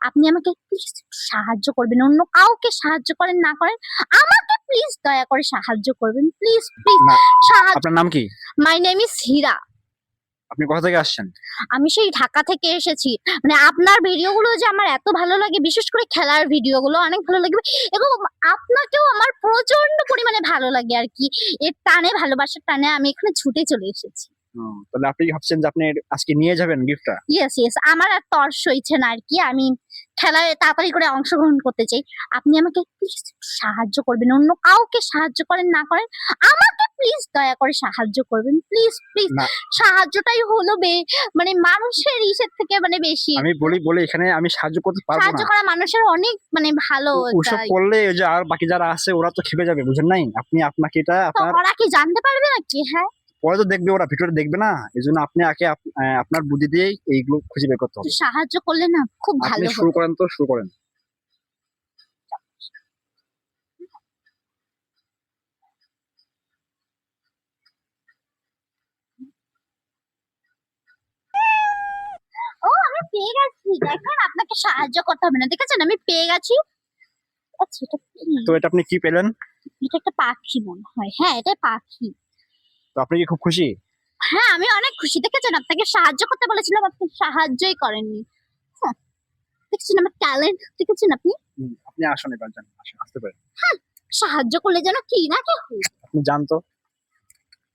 আপনি আমাকে প্লিজ সাহায্য করবেন। অন্য কাউকে সাহায্য করেন না করেন, আমাকে প্লিজ দয়া করে সাহায্য করবেন। প্লিজ, প্লিজ না, সাহায্য। আপনার নাম কি? মাই নেম ইজ হীরা। আপনি কোথা থেকে আসছেন? আমি সেই ঢাকা থেকে এসেছি। মানে আপনার ভিডিওগুলো যে আমার এত ভালো লাগে, বিশেষ করে খেলার ভিডিওগুলো অনেক ভালো লাগে এবং আপনাকেও আমার প্রচন্ড পরিমাণে ভালো লাগে আরকি। এর টানে, ভালোবাসার টানে আমি এখানে ছুটে চলে এসেছি। তাহলে আপনি কি ভাবছেন যে আপনি আজকে নিয়ে যাবেন গিফটটা? Yes, yes. আমার আর তর সইছে না আরকি। আমি খেলায় তাড়াতাড়ি করে অংশগ্রহণ করতে চাই। আপনি আমাকে প্লিজ সাহায্য করবেন। অন্য কাউকে সাহায্য করেন না করেন, আমাকে প্লিজ দয়া করে সাহায্য করবেন। Please, please. না, সাহায্যটাই হলো মানে মানুষের ইসের থেকে মানে বেশি। আমি বলি এখানে আমি সাহায্য করতে পারবো সাহায্য না। করা মানুষের অনেক মানে ভালো একটা। ওসব করলে ওই যে আর বাকি যারা আছে ওরা তো খেপে যাবে, বুঝেন নাই? আপনাকে এটা তো আপনার ওরা কি জানতে পারবে নাকি? হ্যাঁ? পরে তো দেখবে, ওরা ভিডিওটা দেখবে না। এজন্য আপনি আগে আপনার বুদ্ধি দিয়েই এইগুলো খুঁজে বের করতে একটু হবে। সাহায্য করলে না খুব আপনি ভালো শুরু হতো। করেন, শুরু করেন। ও আমি পেয়ে গেছি। দেখেন আপনাকে সাহায্য করতে হবে না। দেখেছেন আমি পেয়ে গেছি। আচ্ছা এটা কি? তো এটা আপনি কি পেলেন? এটা একটা পাখি মনে হয়। হ্যাঁ, এটা পাখি। তো আপনি কি খুব খুশি? হ্যাঁ, আমি অনেক খুশি। দেখেছেন আপনাকে সাহায্য করতে বলেছিলাম, আপনি সাহায্যই করেননি। হ্যাঁ, দেখছেন আমার ট্যালেন্ট দেখেছেন আপনি? আপনি আসুন, এবার যান, আসুন, আসতে পারেন। হ্যাঁ, সাহায্য করলে যেন কি না কি হয়। আপনি যান তো।